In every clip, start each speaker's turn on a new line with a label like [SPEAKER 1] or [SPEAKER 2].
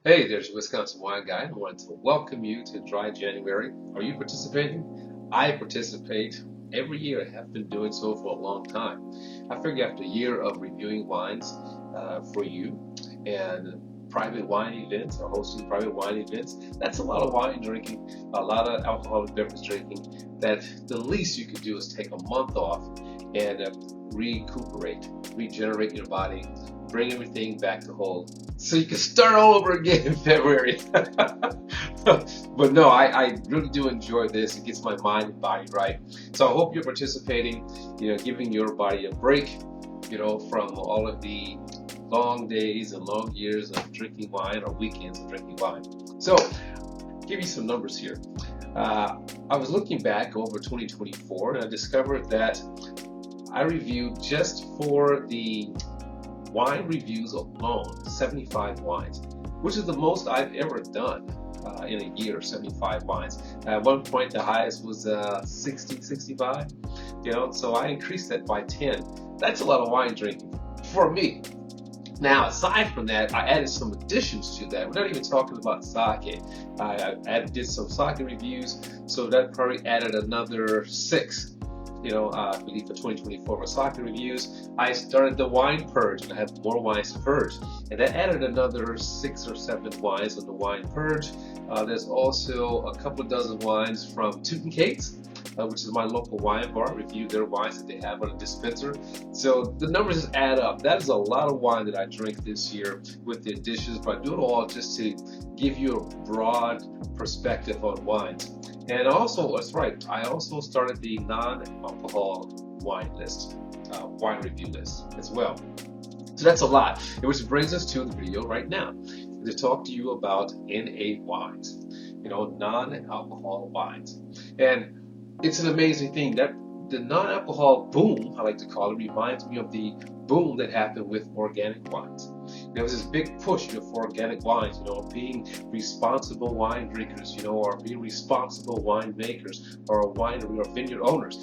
[SPEAKER 1] Hey, there's your Wisconsin Wine Guy. I want to welcome you to Dry January. Are you participating? I participate every year. I have been doing so for a long time. I figure after a year of reviewing wines for you and private wine events or hosting private wine events, that's a lot of wine drinking, a lot of alcoholic beverage drinking, that the least you could do is take a month off and recuperate, regenerate your body, bring everything back to whole so you can start all over again in February. But no, I really do enjoy this. It gets my mind and body right. So I hope you're participating, giving your body a break, from all of the long days and long years of drinking wine or weekends of drinking wine. So, give you some numbers here. I was looking back over 2024 and I discovered that I reviewed just for the wine reviews alone, 75 wines, which is the most I've ever done in a year, 75 wines. At one point, the highest was 60, 65, so I increased that by 10. That's a lot of wine drinking for me. Now, aside from that, I added some additions to that. We're not even talking about sake. Did some sake reviews, so that probably added another six. I believe for 2024 for sake reviews. I started the wine purge, and I have more wines to purge, and that added another 6 or 7 wines on the wine purge. There's also a couple of dozen wines from Cates, which is my local wine bar. Review their wines that they have on a dispenser. So the numbers just add up. That is a lot of wine that I drink this year with the additions, but I do it all just to give you a broad perspective on wines. And also, that's right, I also started the non-alcohol wine list, wine review list as well. So that's a lot, which brings us to the video right now to talk to you about NA wines, non-alcohol wines. And it's an amazing thing that the non-alcohol boom, I like to call it, reminds me of the boom that happened with organic wines. There was this big push, for organic wines, being responsible wine drinkers, or being responsible wine makers, or winery or vineyard owners,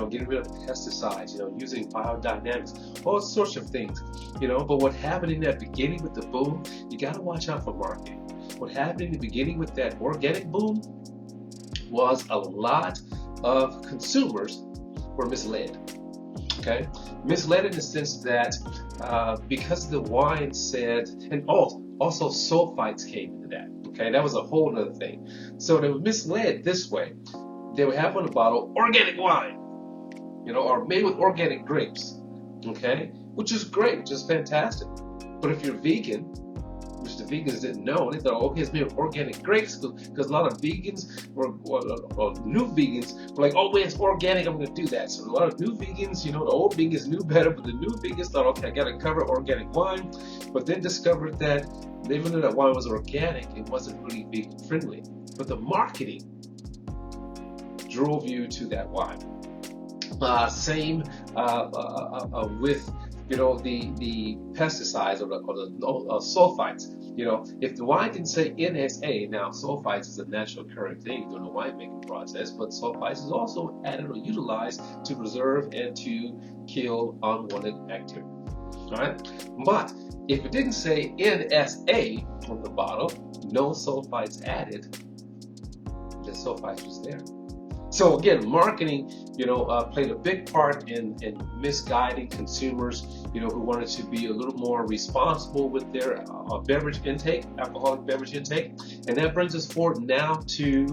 [SPEAKER 1] getting rid of pesticides, using biodynamics, all sorts of things, But what happened in that beginning with the boom, you got to watch out for marketing. What happened in the beginning with that organic boom was a lot of consumers were misled. Okay, misled in the sense that because the wine said, and also sulfites came into that. Okay, that was a whole other thing. So they were misled this way. They would have on the bottle organic wine, or made with organic grapes. Okay, which is great, which is fantastic. But if you're vegan, which the vegans didn't know. They thought, okay, it's made of organic grapes, because a lot of vegans or new vegans were like, oh, wait, it's organic, I'm going to do that. So a lot of new vegans, the old vegans knew better, but the new vegans thought, okay, I got to cover organic wine, but then discovered that even though that wine was organic, it wasn't really vegan friendly. But the marketing drove you to that wine. Same with the pesticides or the sulfites. If the wine didn't say NSA, now sulfites is a natural occurring thing during the winemaking process, but sulfites is also added or utilized to preserve and to kill unwanted bacteria. All right, but if it didn't say NSA on the bottle, no sulfites added, the sulfites was there. So again, marketing, played a big part in misguiding consumers, who wanted to be a little more responsible with their beverage intake, alcoholic beverage intake. And that brings us forward now to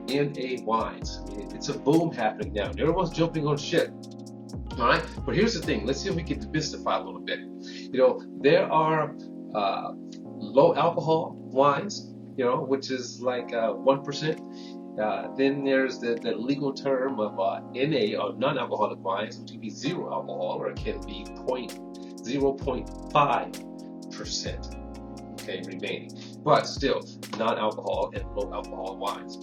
[SPEAKER 1] NA wines. I mean, it's a boom happening now. Everyone's jumping on ship. All right, but here's the thing. Let's see if we can demystify a little bit. There are low alcohol wines, which is like 1%. Then there's the legal term of NA, or non-alcoholic wines, which can be zero alcohol, or it can be 0.5%, okay, remaining. But still, non-alcohol and low alcohol wines.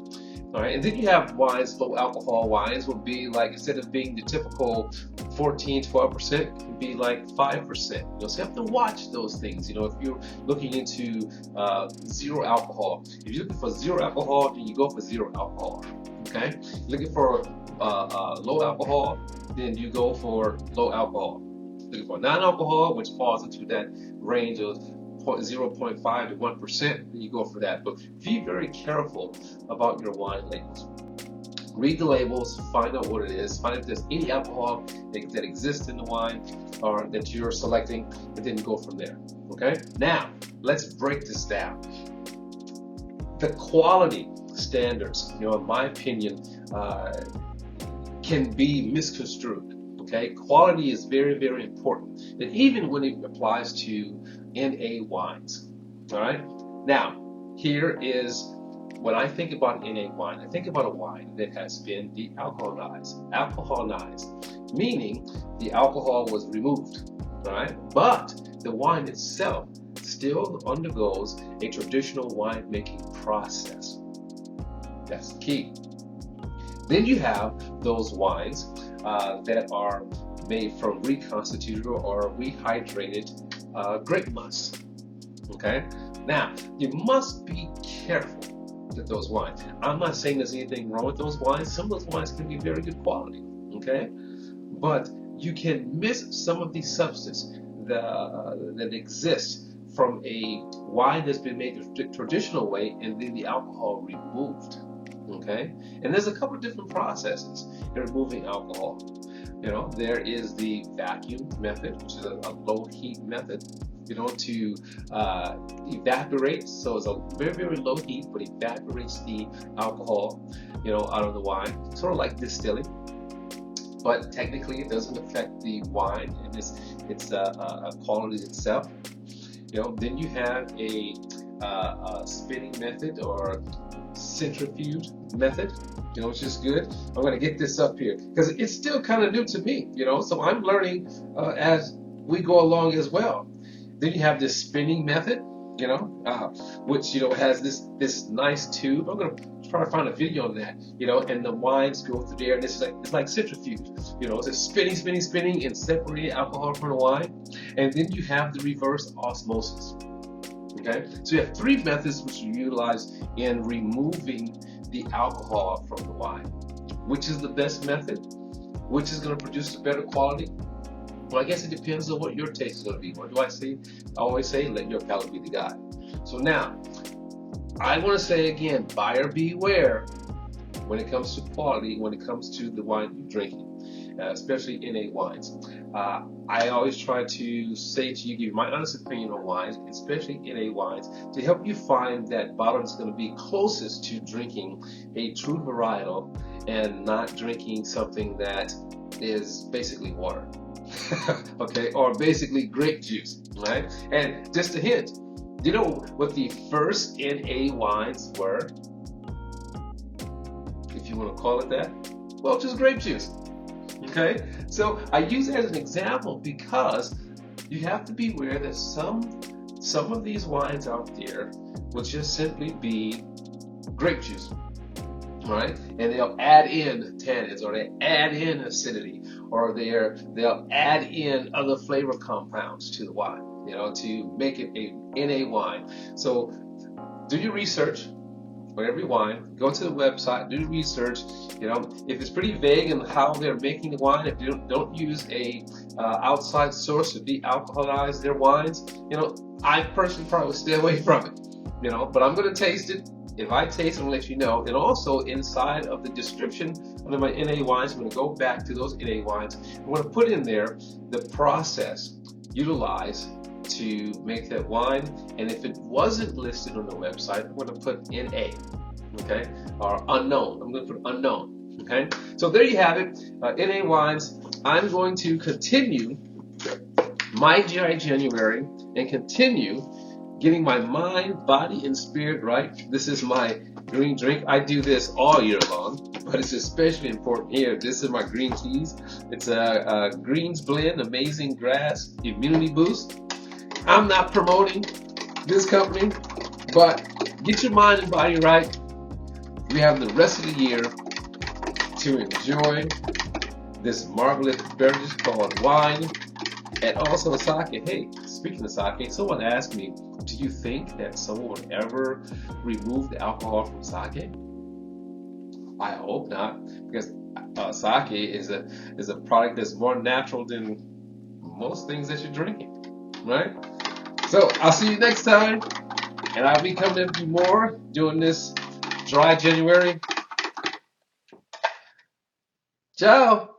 [SPEAKER 1] All right, and then you have wines, low alcohol wines would be like, instead of being the typical 14, 12%, it can be like 5%. So you have to watch those things. If you're looking into zero alcohol, if you're looking for zero alcohol, then you go for zero alcohol. Okay, looking for low alcohol, then you go for low alcohol. Looking for non-alcohol, which falls into that range of 0.5 to 1%, you go for that. But be very careful about your wine labels. Read the labels, find out what it is, find out if there's any alcohol that exists in the wine or that you're selecting, and then go from there. Okay? Now, let's break this down. The quality standards, in my opinion, can be misconstrued. Okay? Quality is very, very important, and even when it applies to NA wines. All right? Now, here is when I think about NA wine, I think about a wine that has been de-alcoholized. Alcoholized, meaning the alcohol was removed, all right? But the wine itself still undergoes a traditional winemaking process. That's the key. Then you have those wines that are made from reconstituted or rehydrated grape must, okay? Now, you must be careful with those wines. I'm not saying there's anything wrong with those wines. Some of those wines can be very good quality, okay? But you can miss some of the substance that exists from a wine that's been made the traditional way and then the alcohol removed, okay? And there's a couple of different processes in removing alcohol. There is the vacuum method, which is a low heat method, to evaporate. So it's a very, very low heat, but evaporates the alcohol, out of the wine, sort of like distilling. But technically, it doesn't affect the wine and its quality itself. Then you have a spinning method or centrifuge method, which is good. I'm going to get this up here because it's still kind of new to me, so I'm learning as we go along as well. Then you have this spinning method, which has this nice tube. I'm going to try to find a video on that, and the wines go through there, and it's like centrifuge, it's a spinning, and separating alcohol from the wine. And then you have the reverse osmosis. Okay, so you have three methods which you utilize in removing the alcohol from the wine. Which is the best method? Which is going to produce the better quality? Well, I guess it depends on what your taste is going to be. What do I say? I always say, let your palate be the guide. So now, I want to say again, buyer beware when it comes to quality, when it comes to the wine you're drinking, especially NA wines. I always try to say to you, give you my honest opinion on wines, especially NA wines, to help you find that bottle that's going to be closest to drinking a true varietal and not drinking something that is basically water. Okay, or basically grape juice, right? And just a hint, do you know what the first NA wines were? If you want to call it that. Well, just grape juice. Okay, so I use that as an example because you have to be aware that some of these wines out there will just simply be grape juice, right? And they'll add in tannins, or they add in acidity, or they'll add in other flavor compounds to the wine, to make it a NA wine. So do your research for every wine. Go to the website, do research. If it's pretty vague in how they're making the wine, if you don't use a outside source to de-alcoholize their wines, I personally probably would stay away from it. But I'm going to taste it. If I taste it, I'm going to let you know. And also inside of the description under my NA wines, I'm going to go back to those NA wines. I'm going to put in there the process utilized to make that wine. And if it wasn't listed on the website, I'm going to put NA, okay, or unknown. I'm going to put unknown, okay. So there you have it, NA wines. I'm going to continue my Dry January and continue getting my mind, body, and spirit right. This is my green drink. I do this all year long, but it's especially important here. This is my green teas. It's a greens blend, amazing grass, immunity boost. I'm not promoting this company, but get your mind and body right. We have the rest of the year to enjoy this marvelous beverage called wine and also sake. Hey, speaking of sake, someone asked me, do you think that someone would ever remove the alcohol from sake? I hope not, because sake is a product that's more natural than most things that you're drinking, right? So I'll see you next time, and I'll be coming in for more doing this dry January. Ciao.